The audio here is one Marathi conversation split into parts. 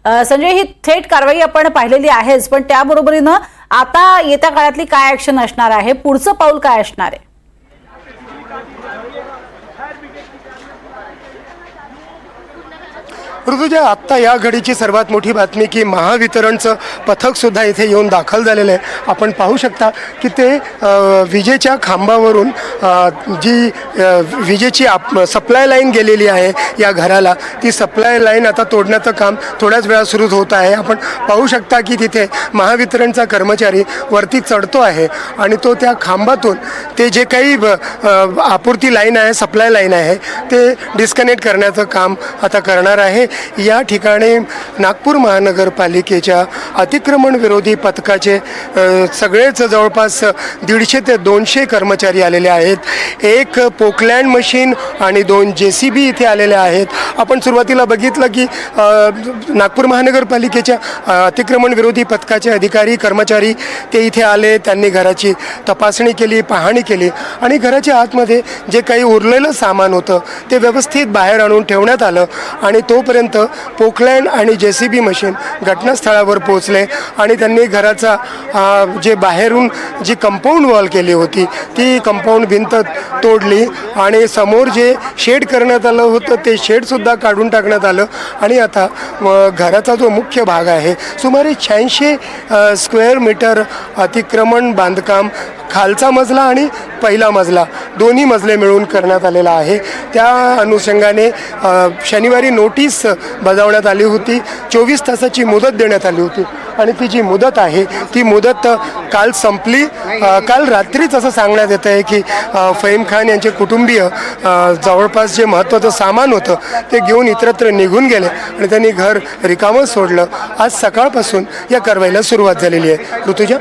संजय, ही थेट कारवाई आपण पाहिलेली आहेच, पण त्याबरोबरीनं आता येत्या काळातली काय ऍक्शन असणार आहे, पुढचं पाऊल काय असणार आहे? ऋतुजा, आत्ता या घडीची सर्वात मोठी बातमी की महावितरणचं पथक सुद्धा इथे येऊन दाखल झालेलं आहे. आपण पाहू शकता की ते विजेच्या खांबावरून जी विजेची सप्लाय लाईन गेलेली आहे या घराला, ती सप्लाय लाईन आता तोडण्याचं काम थोड्याच वेळा सुरू होत आहे. आपण पाहू शकता की तिथे महावितरणचा कर्मचारी वरती चढतो आहे आणि तो त्या खांबातून ते जे काही आपूर्ती लाईन आहे, सप्लाय लाईन आहे, ते डिस्कनेक्ट करण्याचं काम आता करणार आहे. या ठिकाणी नागपूर महानगरपालिकेच्या अतिक्रमण विरोधी पथकाचे सगळेच जवळपास 150 ते 200 कर्मचारी आलेले आहेत. एक पोकलँड मशीन आणि 2 JCB इथे आलेले आहेत. आपण सुरुवातीला बघितलं की नागपूर महानगरपालिकेच्या अतिक्रमण विरोधी पथकाचे अधिकारी कर्मचारी ते इथे आले. त्यांनी घराची तपासणी केली, पाहणी केली आणि घराच्या आतमध्ये जे काही उरलेलं सामान होतं ते व्यवस्थित बाहेर आणून ठेवण्यात आलं आणि तोपर्यंत पोकलँड आणि JCB मशीन घटनास्थळावर पोहोचले आणि त्यांनी घराचा जे बाहेरून जी कंपाऊंड वॉल केली होती ती कंपाऊंड भिंत तोडली आणि समोर जे शेड करण्यात आलं होतं ते शेडसुद्धा काढून टाकण्यात आलं आणि आता घराचा जो मुख्य भाग आहे, सुमारे 86 स्क्वेअर मीटर अतिक्रमण बांधकाम, खालचा मजला आणि पहिला मजला दोन्ही मजले मिळून करण्यात आलेला आहे. त्या अनुषंगाने शनिवारी नोटीस बजावण्यात आली होती. 24 तासाची मुदत देण्यात आली होती आणि ती जी मुदत आहे ती मुदत काल संपली. काल रात्रीच असं सांगण्यात येतं आहे की फहीम खान यांचे कुटुंबीय जवळपास जे महत्त्वाचं सामान होतं ते घेऊन इतरत्र निघून गेले आणि त्यांनी घर रिकामं सोडलं. आज सकाळपासून या कारवाईला सुरुवात झालेली आहे. ऋतुजा,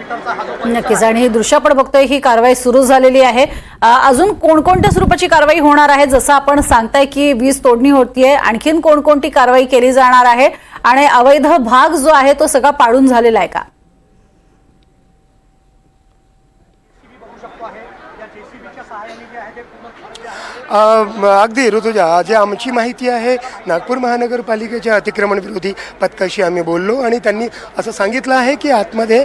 नक्कीच. आणि ही दृश्य आपण बघतोय, ही कारवाई सुरू झालेली आहे. अजून कोणकोणत्या स्वरूपाची कारवाई होणार आहे? जसं आपण सांगताय की वीज तोडणी होतीये, आणखीन कोणकोणती कारवाई केली जाणार आहे आणि अवैध भाग जो आहे तो सगळा पाडून झालेला आहे का? अगदी ऋतुजा, जे आमची माहिती आहे नागपूर महानगरपालिकेच्या अतिक्रमण विरोधी पथकाशी आम्ही बोललो आणि त्यांनी असं सांगितलं आहे की आतमध्ये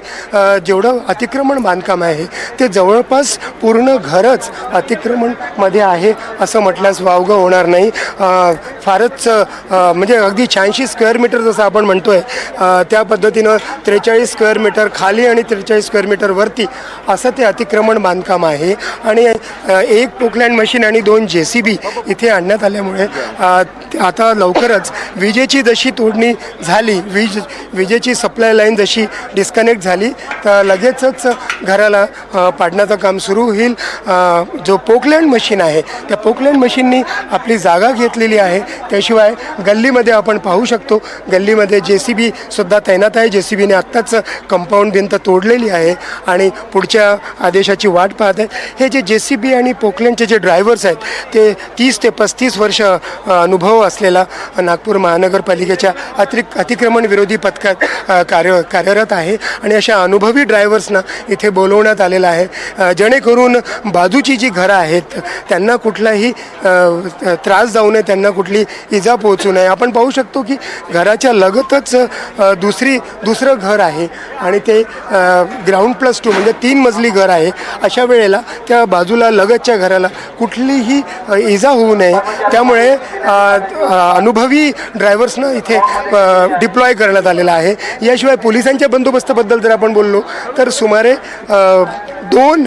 जेवढं अतिक्रमण बांधकाम आहे ते जवळपास पूर्ण घरच अतिक्रमणमध्ये आहे असं म्हटल्यास वावगं होणार नाही. फारच म्हणजे अगदी 86 स्क्वेअर मीटर जसं आपण म्हणतो आहे त्या पद्धतीनं 43 स्क्वेअर मीटर खाली आणि 43 स्क्वेअर मीटर वरती असं ते अतिक्रमण बांधकाम आहे आणि एक पोकलँड मशीन आणि 2 JCB इथे आणण्यात आल्यामुळे आता लवकरच विजेची जशी तोडणी झाली, विजेची सप्लाय लाईन जशी डिस्कनेक्ट झाली तर लगेचच घराला पाडण्याचं काम सुरू होईल. जो पोकलँड मशीन आहे त्या पोकलँड मशीननी आपली जागा घेतलेली आहे. त्याशिवाय गल्लीमध्ये आपण पाहू शकतो, गल्लीमध्ये JCB सुद्धा तैनात आहे. JCBने आत्ताच कंपाऊंड भिंत तोडलेली आहे आणि पुढच्या आदेशाची वाट पाहत आहे. हे जे JCB आणि पोकलँडचे जे ड्रायव्हर्स आहेत ते 30 ते 35 वर्ष अनुभव असलेला नागपूर महानगरपालिकेच्या अतिक्रमण विरोधी पथकात कार्यरत आहे आणि अशा अनुभवी ड्रायव्हर्सना इथे बोलवण्यात आलेलं आहे जेणेकरून बाजूची जी घरं आहेत त्यांना कुठलाही त्रास जाऊ नये, त्यांना कुठली इजा पोहोचू नये. आपण पाहू शकतो की घराच्या लगतच दुसरं घर आहे आणि ते ग्राउंड+2 म्हणजे 3 मजली घर आहे. अशा वेळेला त्या बाजूला लगतच्या घराला कुठलीही इजा होऊ नये त्यामुळे अनुभवी ड्रायव्हर्सना इथे डिप्लॉय करण्यात आलेला आहे. याशिवाय पोलिसांच्या बंदोबस्ताबद्दल जर आपण बोललो तर सुमारे 2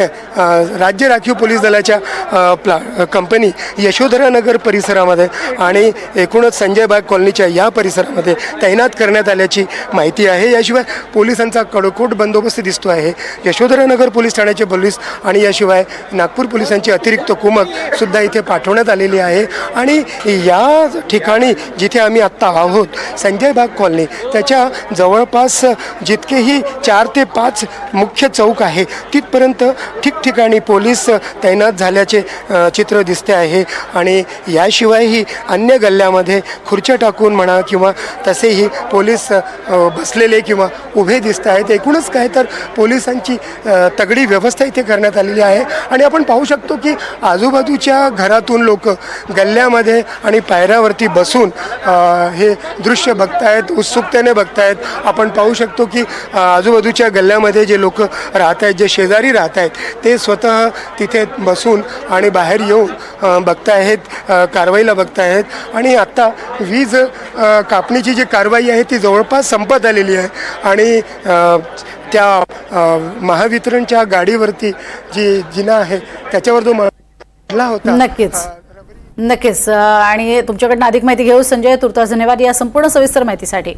राज्य राखीव पोलीस दलाच्या कंपनी यशोधरानगर परिसरामध्ये आणि एकूणच संजय बाग कॉलनीच्या या परिसरामध्ये तैनात करण्यात आल्याची माहिती आहे. याशिवाय पोलिसांचा कडकोट बंदोबस्त दिसतो आहे. यशोधरानगर पोलीस ठाण्याचे पोलीस आणि याशिवाय नागपूर पोलिसांची अतिरिक्त कुमक सुद्धा इथे पाठवण्यात आलेली आहे आणि या ठिकाणी जिथे आम्ही आत्ता आहोत संजय बाग कॉलनी त्याच्या जवळपास जितकेही 4 ते 5 मुख्य चौक आहे तिथपर्यंत ठिकठिकाणी पोलीस तैनात झाल्याचे चित्र दिसते आहे आणि याशिवायही अन्य गल्ल्यामध्ये खुर्च्या टाकून म्हणा किंवा तसेही पोलीस बसलेले किंवा उभे दिसत आहेत. एकूणच काय तर पोलिसांची तगडी व्यवस्था इथे करण्यात आलेली आहे आणि आपण पाहू शकतो की आजूबाजूच्या घरातून लोक गल्ल्यामध्ये आणि पायऱ्यावरती बसून हे दृश्य बघतायत, उत्सुकतेने बघतायत. आपण पाहू शकतो की आजूबाजूच्या गल्ल्यामध्ये जे लोक राहत आहेत, जे शेजारी राहत आहेत, ते स्वतः तिथे बसून आणि बाहेर येऊन बघतायत, कारवाईला बघतायत. आणि आत्ता वीज कापणीची जी कारवाई आहे ती जवळपास संपत आलेली आहे. आणि त्या महावितरणच्या गाडीवरती जी जिना आहे त्याच्यावर जो मजला होता. नक्कीच आणि तुमच्याकडनं अधिक माहिती घेऊ संजय तुर्तास. धन्यवाद या संपूर्ण सविस्तर माहितीसाठी.